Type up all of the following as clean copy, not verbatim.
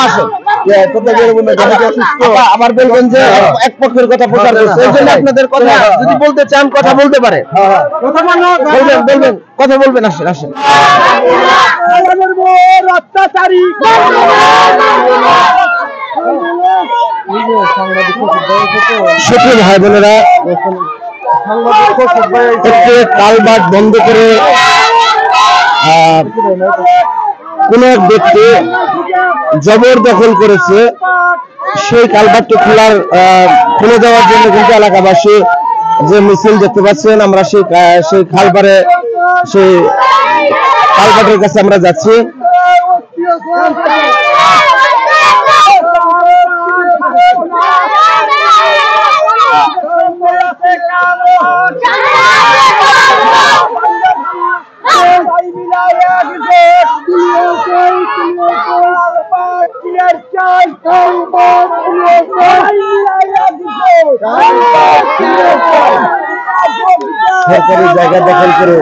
আসে আবার বলবেন যে এক পক্ষের কথা প্রচার করছে, এই জন্য আপনাদের কথা যদি বলতে চান কথা বলতে পারে, বলবেন কথা বলবেন। আসেন আসেন। সুপ্রিয় ভাই বোনেরা, কালভার্ট বন্ধ করে কোন এক ব্যক্তি জবরদখল করেছে, সেই কালভার্টটি খুলে দেওয়ার জন্য কিন্তু এলাকাবাসী যে মিছিল দেখতে পাচ্ছেন, আমরা সেই কালভার্টের কাছে আমরা যাচ্ছি। সরকারি জায়গা দখল করে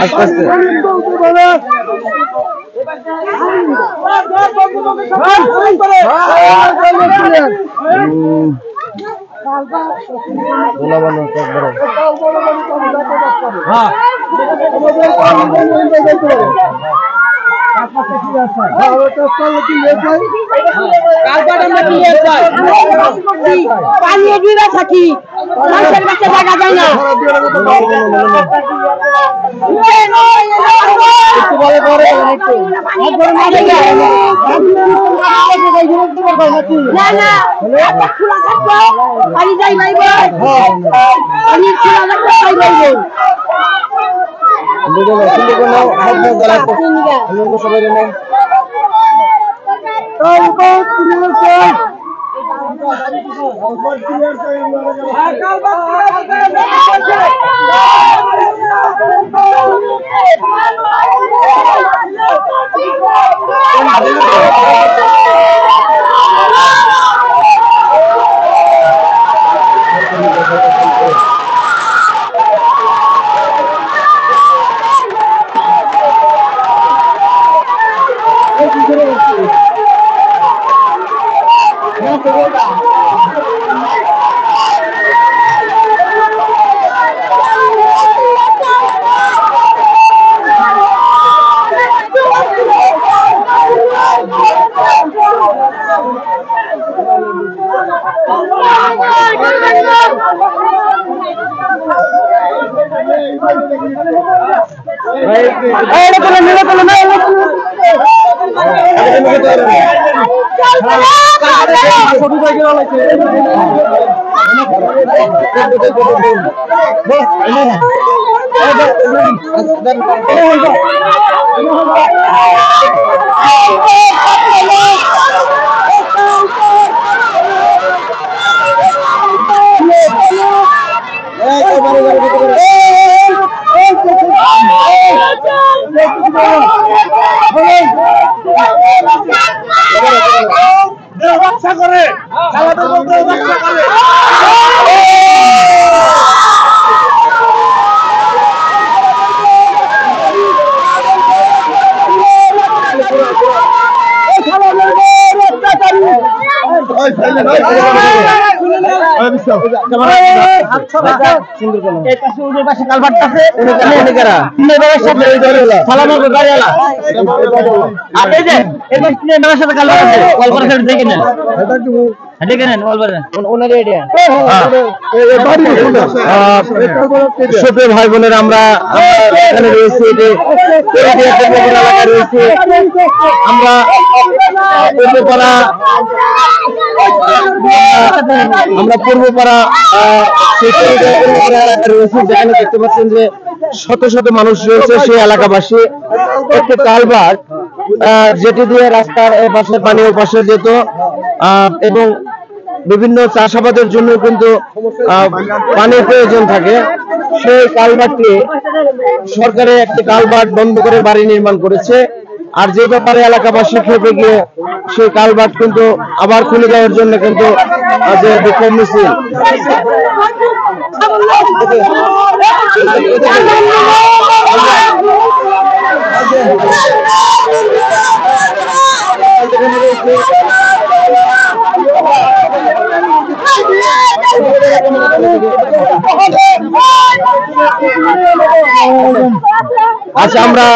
আস্তে আস্তে থাকি জায়গা যায় না। রক্ষা করে রক্ষা করে কালভার্ট আছে ভাই বোনের আমরা এখানে রয়েছি, আমরা পূর্বপাড়া রয়েছি, যেখানে দেখতে পাচ্ছেন যে শত শত মানুষ রয়েছে। সেই এলাকাবাসী একটি কালভার্ট যেটি দিয়ে রাস্তার পাশে পানি ও পাশে যেত এবং বিভিন্ন চাষাবাদের জন্য কিন্তু পানির প্রয়োজন থাকে। সেই কালভার্টটি সরকারের একটি কালভার্ট বন্ধ করে বাড়ি নির্মাণ করেছে। আর যে ব্যাপারে এলাকাবাসী খেপে গিয়ে সেই কালভার্ট কিন্তু আবার খুলে দেওয়ার জন্য কিন্তু যে বিক্ষোভ মিছিল আচ্ছা আমরা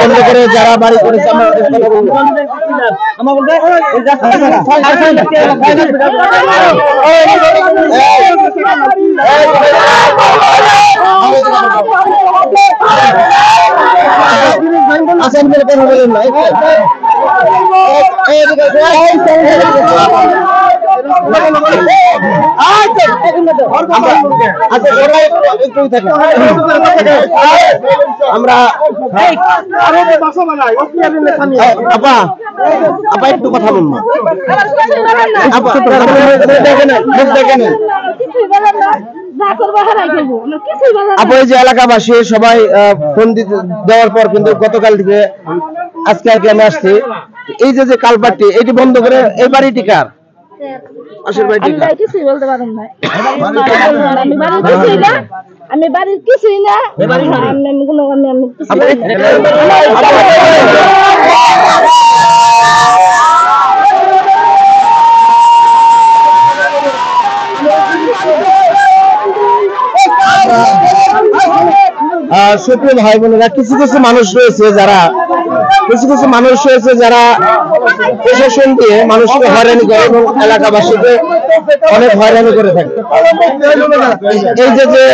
বন্ধ করে যারা বাড়ি করেছে আমরা আপা একটু কথা বলবো। আপু এই যে এলাকাবাসী সবাই ফোন দেওয়ার পর কিন্তু গতকাল থেকে আজকে আর কি আমি আসছি, এই যে কালভার্টটি এটি বন্ধ করে এই বাড়িটি কার? আমি বাড়ির কিছুই না, সুপ্রিয় ভাই বোনেরা, কিছু কিছু মানুষ রয়েছে যারা প্রশাসন দিয়ে মানুষকে হয়রানি করে এবং এলাকাবাসীকে অনেক হয়রানি করে থাকে। এই যে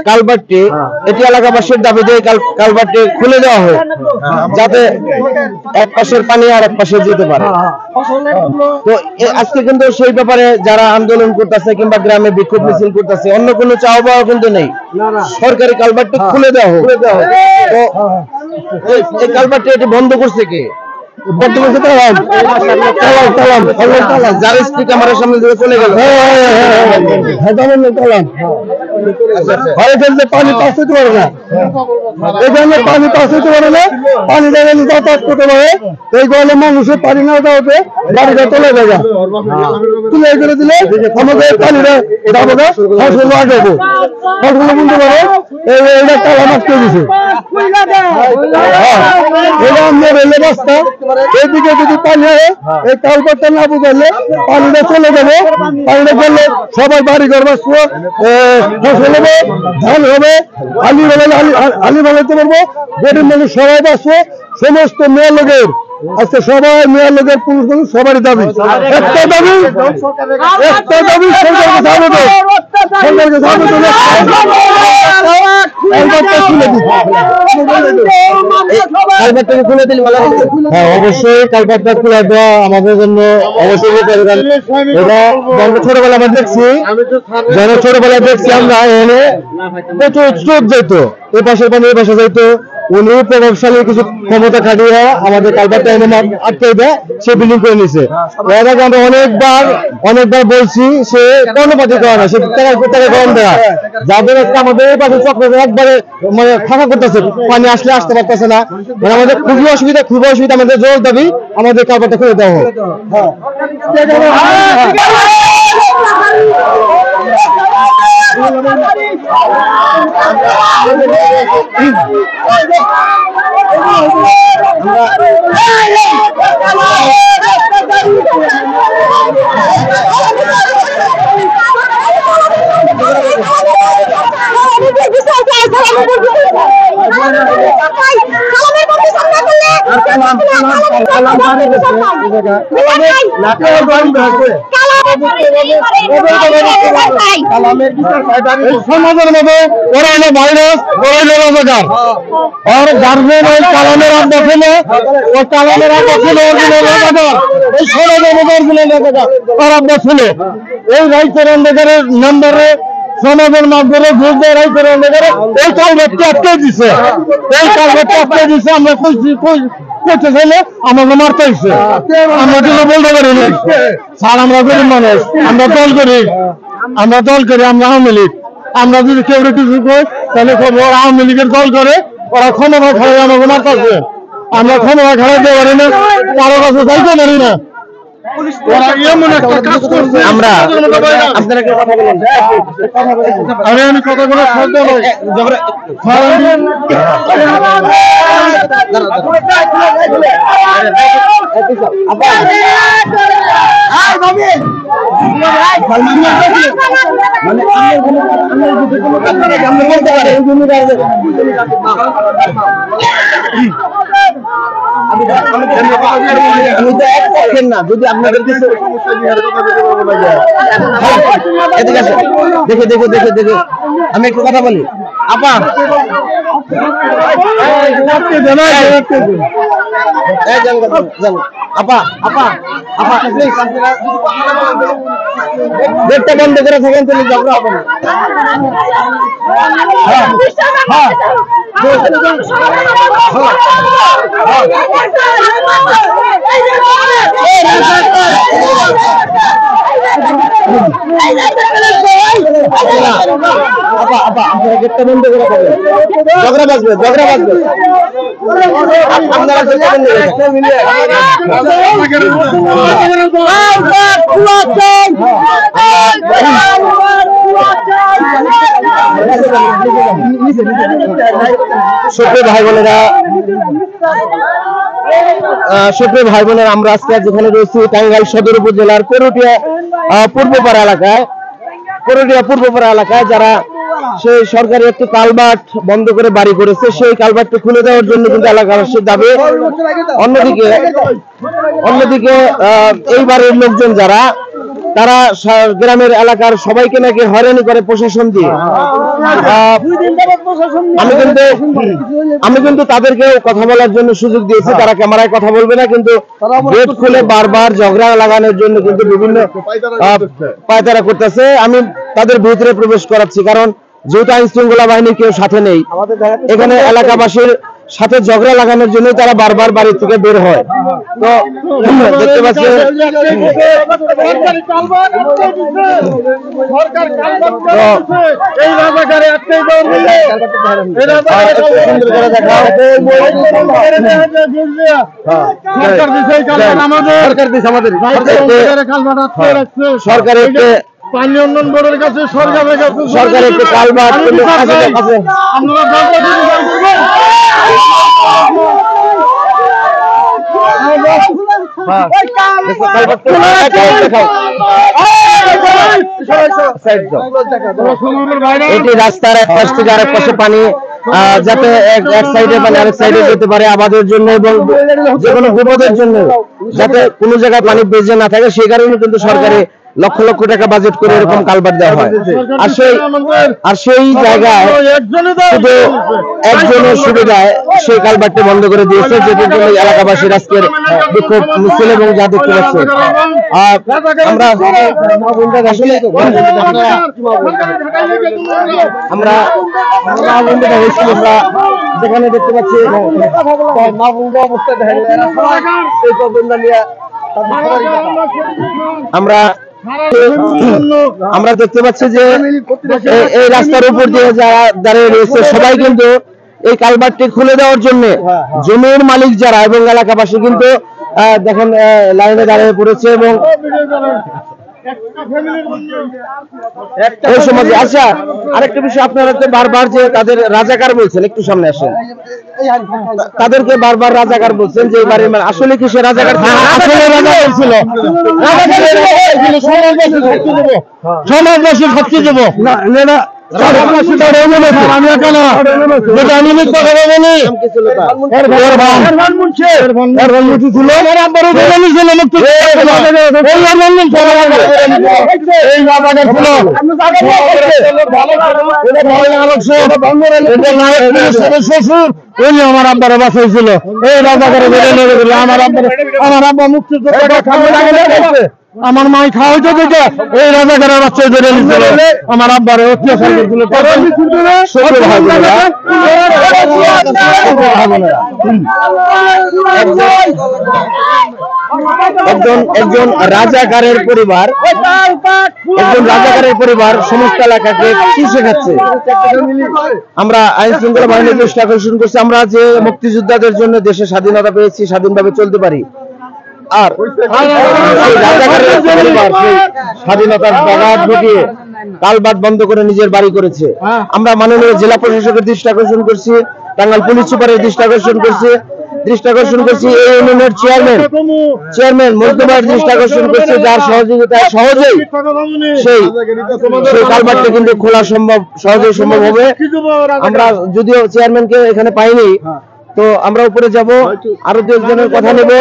কালভার্টটি, এটি এলাকাবাসীর দাবিতে কালভার্টটি খুলে দেওয়া হয় যাতে এক পাশের পানি আর এক পাশে যেতে পারে। তো আজকে কিন্তু সেই ব্যাপারে যারা আন্দোলন করতেছে কিংবা গ্রামে বিক্ষোভ মিছিল করতেছে, অন্য কোনো চাওয়া পাওয়া কিন্তু নেই, সরকারি কালভার্টটি খুলে দেওয়া হোক। তো এই কালভার্টটি এটি বন্ধ করছে কে? যার স্ত্রী ক্যামেরার সামনে দিয়ে চলে গেল, পানি পাস হতে পারে না, এখানে পানি পাস হতে পারে না, পানি যাতায়াত করতে পারে। এই গলে মানুষের পানি না দেওয়াতে গাড়িটা চলে যাবে, তুলে করে দিলে আমাদের পানিটা যাবো না, ফসল আগাবো, ফসল বুঝতে পারে এইটা তালা মারতে দিছে। এটা আমরা রেলে রাস্তা, এইদিকে যদি পানি হয় এই কালভার্টটা না বুঝালে পানিটা চলে যাবে, পানিটা গেলে সবাই বাড়ি ঘর বাঁচবো, ফসল হবে, ধান হবে, আলু বানাইতে পারবো, গরিব মানুষ সবাই বাঁচবো। সমস্ত মেয়ে লোকের আজকে সবাই মেয়ের লোকের পুরুষ মানুষ সবারই দাবি, একটা দাবি অবশ্যই কালভার্টটা খুলে দেওয়া আমাদের জন্য অবশ্যই। এটা ছোটবেলা ছোটবেলায় দেখছি আমরা এখানে প্রচুর স্রোত যেত, এ পাশের পানি এ পাশে যাইতো, উনি প্রভাবশালী কিছু ক্ষমতা খাটিয়ে আমাদের কালভার্টটা এনে আটকে দেয়, সে বিল্ডিং করে নিছে। আমরা অনেকবার বলছি, সে কর্ণপাতি করে না, সে টাকা কোথায় গরম দেওয়া, যাদের আমাদের এই পাশে চক্র একবারে মানে ফাঁকা করতেছে, পানি আসলে আসতে পারতেছে না, মানে আমাদের খুবই অসুবিধা, আমাদের জোর দাবি আমাদের কালভার্টটা খুলে দেওয়া হোক। সমাজের মধ্যে ওরা হলো ভাইরাস, ওরা হলো রোজগার, আর গার্জেন ওই কালামের আড্ডা ছিল, ওই কালামের আড্ডা ছিল, এই সমাজের মধ্যে ওর আড্ডা ছিল। এই রাইতের অন্ধকারের নাম্বারে সমাজের মাধ্যমে ভোট দেয় রাইতের অন্ধকারে এই কালভার্টটা আটকে দিছে, এই কালভার্টটা আটকে দিছে। আমরা করতে চাইলে আমাকে মারতে হচ্ছে, আমরা কিন্তু বলতে পারি না স্যার, আমরা গরিব মানুষ, আমরা দল করি, আমরা আওয়ামী লীগ। আমরা যদি কেউ কিছু করি তাহলে ওরা আওয়ামী লীগের দল করে, ওরা ক্ষমতা খাওয়াই আমাকে মারতেছে। আমরা ক্ষমতা খাওয়াইতে পারি না, কারো কাছে চাইতে পারি না। আমরা আপনারা কথা বলেন, আমি কথা বলে শব্দ নয়। না যদি আপনাদের কিছু দেখে দেখে দেখে দেখে আমি একটু কথা বলি। আপা আপা আপা আপা গেটটা বন্ধ করে থাকেন, তাহলে ঝগড়া হবে না। গেটটা বন্ধ করে থাকেন, ঝগড়া বাজবে, ঝগড়া বাজবে। আপনারা সুপ্রিয় ভাই বোনেরা, আমরা আজকে যেখানে রয়েছি টাঙ্গাইল সদর উপজেলার করটিয়া পূর্বপাড়া এলাকায়, যারা সেই সরকারি একটি কালভার্ট বন্ধ করে বাড়ি করেছে, সেই কালভার্টটি খুলে দেওয়ার জন্য কিন্তু এলাকাবাসীর দাবি। অন্যদিকে এই বাড়ির লোকজন যারা, তারা গ্রামের এলাকার সবাইকে নাকি হয়রানি করে প্রশাসন দিয়ে। আমি কিন্তু তাদেরকে কথা বলার জন্য সুযোগ দিয়েছি, তারা ক্যামেরায় কথা বলবে না, কিন্তু গেট খুলে বারবার ঝগড়া লাগানোর জন্য কিন্তু বিভিন্ন পায়তারা করতেছে। আমি তাদের ভিতরে প্রবেশ করাচ্ছি, কারণ যেহেতু আইন শৃঙ্খলা বাহিনী কেউ সাথে নেই, এখানে এলাকাবাসীর সাথে ঝগড়া লাগানোর জন্য তারা বারবার বাড়ি থেকে বের হয়। তো দেখতে পাচ্ছেন সরকার পানি উন্নয়ন বোর্ডের কাছে, সরকারের একটি কালভার্ট এটি রাস্তার এক পাশ থেকে আরেক পাশে পানি, যাতে এক সাইডে পানি আরেক সাইডে যেতে পারে আমাদের জন্য এবং যে কোনো বিপদের জন্য, যাতে কোনো জায়গায় পানি বেজে না থাকে, সেই কারণে কিন্তু সরকারি লক্ষ লক্ষ টাকা বাজেট করে এরকম কালভার্ট দেওয়া হয়। আর সেই জায়গায় শুধু একজনের সুবিধায় সেই কালভার্টটি বন্ধ করে দিয়েছে, যেটির জন্য এলাকাবাসীর আজকের বিক্ষোভ মিছিল এবং যা দেখতে পাচ্ছে। আমরা যেখানে দেখতে পাচ্ছি আমরা আমরা দেখতে পাচ্ছি যে এই রাস্তার উপর দিয়ে যারা দাঁড়িয়ে রয়েছে সবাই কিন্তু এই কালভার্টটি খুলে দেওয়ার জন্য জমির মালিক যারা এবং এলাকাবাসী কিন্তু দেখেন লাইনে দাঁড়িয়ে পড়েছে এবং এই সমাজে। আচ্ছা, আরেকটা বিষয়, আপনারা তো বারবার যে তাদের রাজাকার বলছেন, একটু সামনে আসেন, তাদেরকে বারবার রাজাকার বলছেন যে এবারে আসলে কি সে রাজাকার? আসলে রাজাকার ছিল, সমাজবাসী শক্তি দেব না, শ্বশুর উনি আমার আব্বারে বাঁচাইছিল, এই রাজাকারে আমার আব্বা মুক্তিযোদ্ধা আমার মাই খাওয়াইতো দেখে এই রাজাকারের বাচ্চা ধরে নিছিল, আমার আব্বারে অত্যাচার করছিল। একজন রাজাকারের পরিবার, সমস্ত এলাকাকে কি শেখাচ্ছে? আমরা আইন শৃঙ্খলা বাহিনীর দৃষ্টি আকর্ষণ করছি, আমরা যে মুক্তিযোদ্ধাদের জন্য দেশে স্বাধীনতা পেয়েছি, স্বাধীনভাবে চলতে পারি, আর স্বাধীনতার ব্যাঘাত ঘটিয়ে কালভার্ট বন্ধ করে নিজের বাড়ি করেছে। আমরা মাননীয় জেলা প্রশাসকের দৃষ্টি আকর্ষণ করছি, টাঙ্গাইল পুলিশ সুপারের দৃষ্টি আকর্ষণ করছি, এই ইউনিয়নের চেয়ারম্যান মজদুবার দৃষ্টি আকর্ষণ করছি, যার সহযোগিতায় সহজেই সেই কালভার্টটা কিন্তু খোলা সহজেই সম্ভব হবে। আমরা যদিও চেয়ারম্যানকে এখানে পাইনি, তো আমরা উপরে যাব, আরো দু একজনের কথা নেব।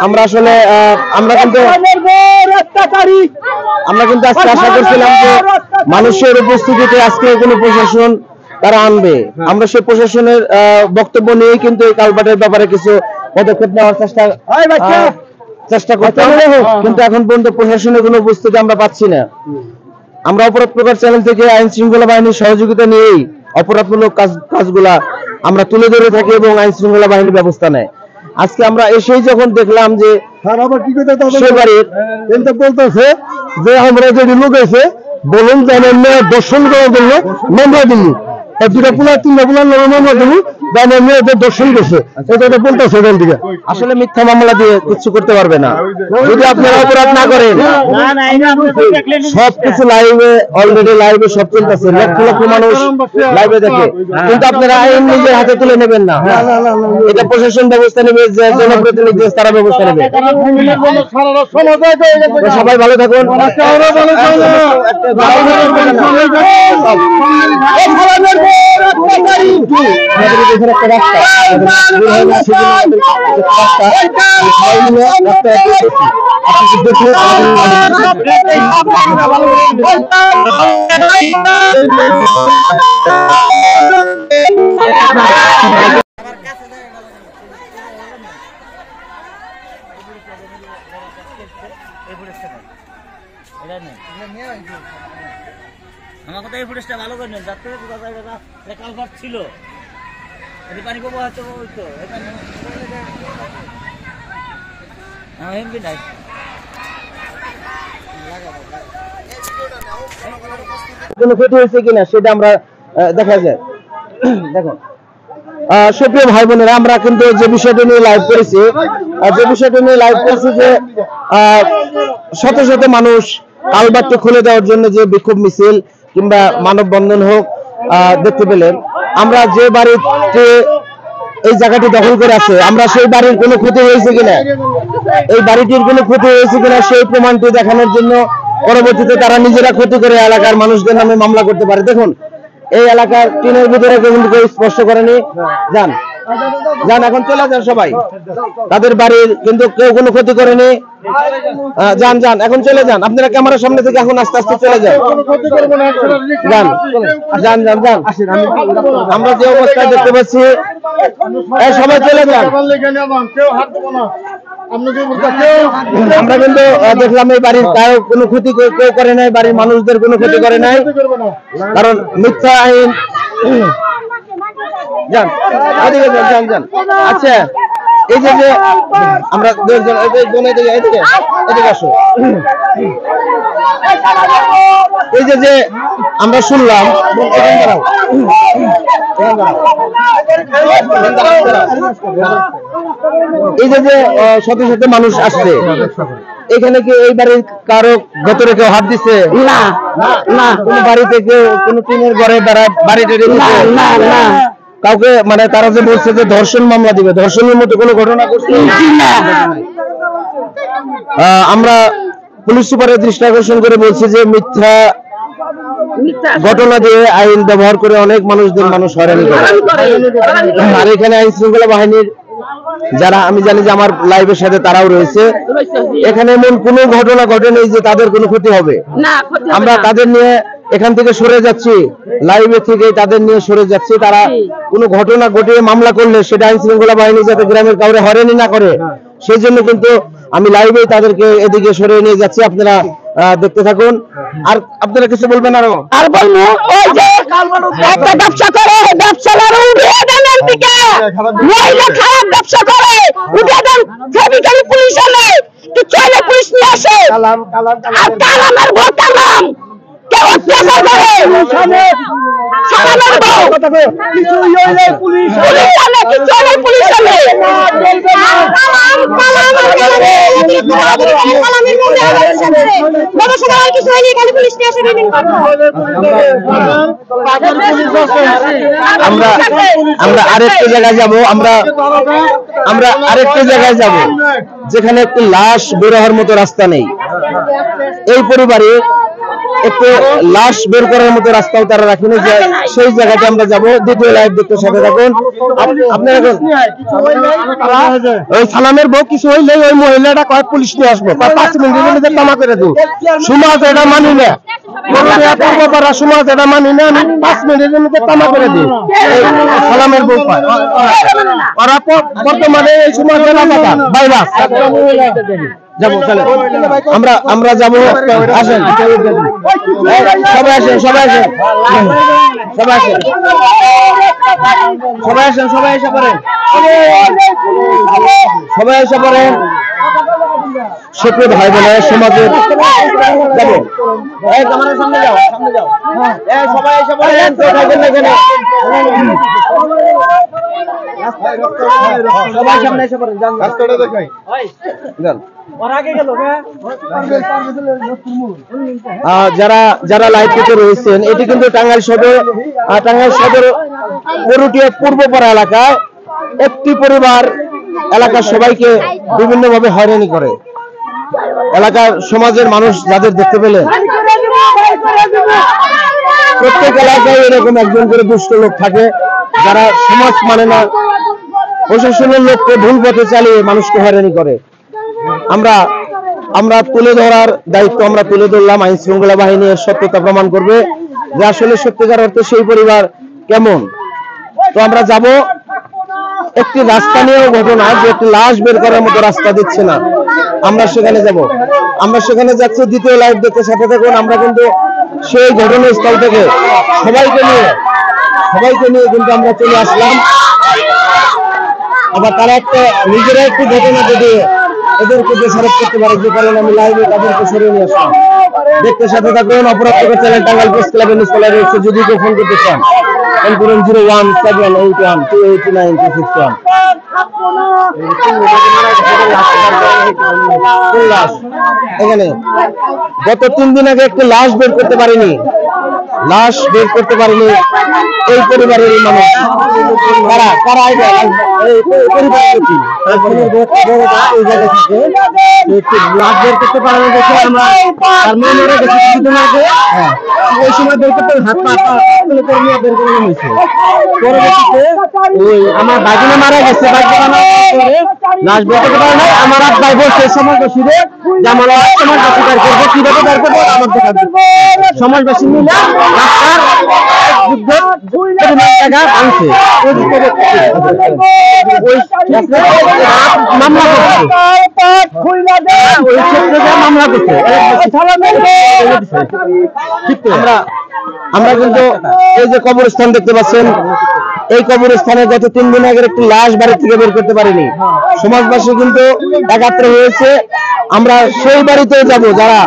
আমরা আসলে আমরা কিন্তু আজকে আশা করছিলাম যে মানুষের উপস্থিতিতে আজকে কোনো প্রশাসন তারা আনবে, আমরা সেই প্রশাসনের বক্তব্য নিয়ে কিন্তু এই কালভার্টের ব্যাপারে কিছু পদক্ষেপ নেওয়ার চেষ্টা করতে হবে, কিন্তু এখন পর্যন্ত প্রশাসনের কোনো উপস্থিতি আমরা পাচ্ছি না। আমরা অপরাধ প্রকার চ্যানেল থেকে আইন শৃঙ্খলা বাহিনীর সহযোগিতা নিয়েই অপরাধমূলক কাজগুলা আমরা তুলে ধরে থাকি এবং আইন শৃঙ্খলা বাহিনীর ব্যবস্থা নেয়। আজকে আমরা এসেই যখন দেখলাম যে বলতেছে যে আমরা যদি লোক এসে বলুন যে দর্শন করার জন্য মামলা দিল্লি দুটা পুলা তিনটা পুলার মামলা দিল্লি দর্শন করছে, এটা বলতেছে এখান থেকে। আসলে মিথ্যা মামলা দিয়ে কিছু করতে পারবে না যদি আপনারা অপরাধ না করেন। সবকিছু লাইভে, অলরেডি লাইভে সব চলতেছে, লক্ষ লক্ষ মানুষ লাইভে দেখে, কিন্তু আপনারা আইন নিজের হাতে তুলে নেবেন না, এটা প্রশাসন ব্যবস্থা নেবে, যে জনপ্রতিনিধি তারা ব্যবস্থা নেবে। সবাই ভালো থাকুন। আমার কথা এই ফুটেজটা ভালো করে নেন, যার থেকে বোঝা যায় এটা কালভার্ট ছিল, এটি পানি প্রবাহ হচ্ছে এমপি নাই। কোনো ক্ষতি হয়েছে কিনা সেটা আমরা দেখা যায়। দেখুন সুপ্রিয় ভাই বোনেরা, আমরা কিন্তু যে বিষয়টা নিয়ে লাইভ করেছি যে শত শত মানুষ কালভার্টটি খুলে দেওয়ার জন্য যে বিক্ষোভ মিছিল কিংবা মানববন্ধন হোক দেখতে পেলেন। আমরা যে বাড়িতে এই জায়গাটি দখল করে আছে, আমরা সেই বাড়ির কোনো ক্ষতি হয়েছে কিনা, এই বাড়িটির কোনো ক্ষতি হয়েছে কিনা সেই প্রমাণটি দেখানোর জন্য পরবর্তীতে তারা নিজেরা ক্ষতি করে এলাকার মানুষদের নামে মামলা করতে পারে। দেখুন এই এলাকার টিনের ভিতরে কিন্তু কেউ স্পষ্ট করেনি, যান এখন চলে যান সবাই, তাদের বাড়ির কিন্তু কেউ কোনো ক্ষতি করেনি, যান এখন চলে যান, আপনারা ক্যামেরার সামনে থেকে এখন আস্তে আস্তে চলে যান, যান আমরা যে অবস্থায় দেখতে পাচ্ছি সবাই চলে যান। আমরা কিন্তু দেখলাম এই বাড়ির কারো কোনো ক্ষতি কেউ করে নাই, বাড়ির মানুষদের কোনো ক্ষতি করে নাই, কারণ মিথ্যা আইন। যান এদিকে যান যান। আচ্ছা এই যে আমরা এদিকে আসো, এই যে আমরা শুনলাম এই যে শত শত মানুষ আসছে এখানে, কি এই বাড়ির কারো ভেতরে কেউ হাত দিচ্ছে? না না, কোন বাড়ি থেকে কোন টিনের ঘরে বাড়িটা না না, কাউকে মানে তারা যে বলছে যে ধর্ষণ মামলা দিবে, ধর্ষণের মতো কোনো ঘটনা করছে না। আমরা পুলিশ সুপারের দৃষ্টি আকর্ষণ করে বলছি যে মিথ্যা ঘটনা দিয়ে আইন ব্যবহার করে অনেক মানুষ হয়রানি করে। আর এখানে আইন শৃঙ্খলা বাহিনীর যারা, আমি জানি যে আমার লাইভের সাথে তারাও রয়েছে, এখানে এমন কোনো ঘটনা ঘটেনি যে তাদের কোনো ক্ষতি হবে। আমরা তাদের নিয়ে এখান থেকে সরে যাচ্ছি, লাইভে থেকে তাদের নিয়ে সরে যাচ্ছি। তারা কোনো ঘটনা ঘটিয়ে মামলা করলে সেটা আইন শৃঙ্খলা বাহিনী যাতে গ্রামের কাউরে হয়রানি না করে, সেই জন্য কিন্তু আমি লাইভে তাদেরকে এদিকে সরিয়ে নিয়ে যাচ্ছি। আপনারা দেখতে থাকুন। আর আপনারা কিছু বলবেন? আর বলবো ওই যে একটা ব্যবসা করে, ব্যবসাদার উঠিয়ে দেন এদিকে, মহিলা খারাপ ব্যবসা করে উঠিয়ে দেন, ফেবিকালি পুলিশ এলে কি চলে পুলিশ নিয়ে আসে, আর কালামের ভোট কালাম কেউ অত্যাচার করে সালামের বউ কিছু হইলে পুলিশ এলে, কি চলে পুলিশ এলে কালাম কালামের মধ্যে আর কিছু হইলে খালি পুলিশ নিয়ে আসে। আমরা আরেকটা জায়গায় যাব, আমরা আরেকটা জায়গায় যাব যেখানে একটু লাশ বের হওয়ার মতো রাস্তা নেই। এই পরিবারে একটু লাশ বের করার মতো রাস্তাও তারা রাখেনি, সেই জায়গাতে আমরা যাব। দ্বিতীয় লাইভ দেখতে সাথে থাকুন। আপনারা ওই সালামের বউ কিছু হইলে ওই মহিলাটা কয়েক পুলিশ নিয়ে আসবো, 5 মিনিটের মধ্যে তামা করে দিন। সমাজ এটা মানি না, সমাজ এটা মানি না, আমি 5 মিনিটের মধ্যে তামা করে দিই। সালামের বউ পায় ওরা বর্তমানে এই সমাজের ভাইরাস। যাবো চলে, আমরা যাবো। আসেন সবাই, আসেন সবাই, আসেন সবাই, আসেন সবাই, আসেন সবাই, এসে পড়েন সবাই, এসে পড়েন। সেপ্রিয় ভাই বোনের সমাজের যাবো, সামনে যাও, সামনে যাও, সবাই এসে পড়েন। কেউ থাকবেন না এখানে, সবাই সামনে এসে পড়েন। যারা লাইভ থেকে রয়েছেন, এটি কিন্তু টাঙ্গাইল সদর পরুটিয়া পূর্বপাড়া এলাকায় একটি পরিবার এলাকার সবাইকে বিভিন্ন ভাবে হয়রানি করে। এলাকার সমাজের মানুষ যাদের দেখতে পেলেন, প্রত্যেক এলাকায় এরকম একজন করে দুষ্ট লোক থাকে যারা সমাজ মানে না, প্রশাসনের লোককে ভুল পথে চালিয়ে মানুষকে হয়রানি করে। আমরা তুলে ধরার দায়িত্ব আমরা তুলে ধরলাম। আইন শৃঙ্খলা বাহিনী এর সত্যতা প্রমাণ করবে যে আসলে সত্যিকার অর্থে সেই পরিবার কেমন। তো আমরা যাব, একটি রাস্তা নিয়েও ঘটনা যে একটি লাশ বের করার মতো রাস্তা দিচ্ছে না, আমরা সেখানে যাব। আমরা সেখানে যাচ্ছি। দ্বিতীয় লাইভ দেখতে সাথে থাকুন। আমরা কিন্তু সেই ঘটনাস্থল থেকে সবাইকে নিয়ে কিন্তু আমরা চলে আসলাম। আবার তারা একটা নিজেরা একটি ঘটনা যদি এদেরকে দোষারোপ করতে পারে, যে কারণে আমি লাইভে তাদেরকে সরিয়ে নিয়ে আসলাম। দেখতে সাথে থাকুন। অপরাধ চ্যানেল টাঙ্গাইল প্রেস ক্লাবের নিউজ কলার রয়েছে। যদি কেউ ফোন করতে চান, ফোন করুন 01781 এখানে গত 3 দিন আগে একটি লাশ বের করতে পারিনি, এই পরিবারের মানুষ। ওই সময় বের করতে হাত পা বের করে নিয়েছে। পরবর্তীতে ওই আমার বাগিনা মারা গেছে, লাশ বের করতে পারে না। আমার আব্বাই বলছে সমাজবাসীদের যে আমার সমাজবাসী বের করবো, কিভাবে বের করবো আমার দেখা সমাজবাসী মিলে রাস্তার জায়গা আনছে, মামলা ওই ক্ষেত্রে যা মামলা করছে আমরা কিন্তু এই যে কবরস্থান দেখতে পাচ্ছেন, এই কবরস্থানে গত 3 দিন আগের একটি লাশ বাড়ি থেকে বের করতে পারিনি। সমাজবাসী কিন্তু একাত্র হয়েছে, আমরা সেই বাড়িতে যাব যারা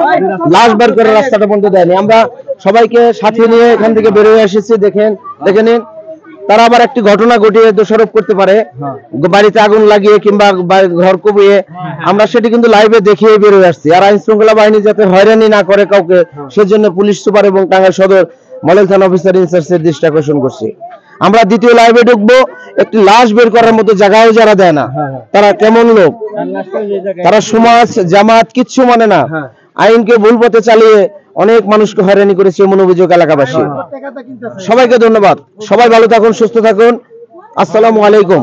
লাশ বের করে রাস্তাটা বন্ধ দেয়নি। আমরা সবাইকে সাথে নিয়ে এখান থেকে বের হয়ে এসেছি। দেখে নিন, তারা আবার একটি ঘটনা ঘটিয়ে দোষারোপ করতে পারে, বাড়িতে আগুন লাগিয়ে কিংবা ঘর কবিয়ে। আমরা সেটি কিন্তু লাইভে দেখিয়ে বের হয়ে আসছি। আর আইন শৃঙ্খলা বাহিনী যাতে হয়রানি না করে কাউকে, সেজন্য পুলিশ সুপার এবং টাঙ্গাইল সদর মডেল থানা অফিসার ইনচার্জের দৃষ্টি আকর্ষণ করছি। আমরা দ্বিতীয় লাইভে ঢুকবো, একটি লাশ বের করার মতো জায়গাও যারা দেয় না, তারা কেমন লোক? তারা সমাজ জামাত কিচ্ছু মানে না, আইনকে ভুল পথে চালিয়ে অনেক মানুষকে হয়রানি করেছে এমন অভিযোগ এলাকাবাসী। সবাইকে ধন্যবাদ, সবাই ভালো থাকুন, সুস্থ থাকুন। আসসালামু আলাইকুম।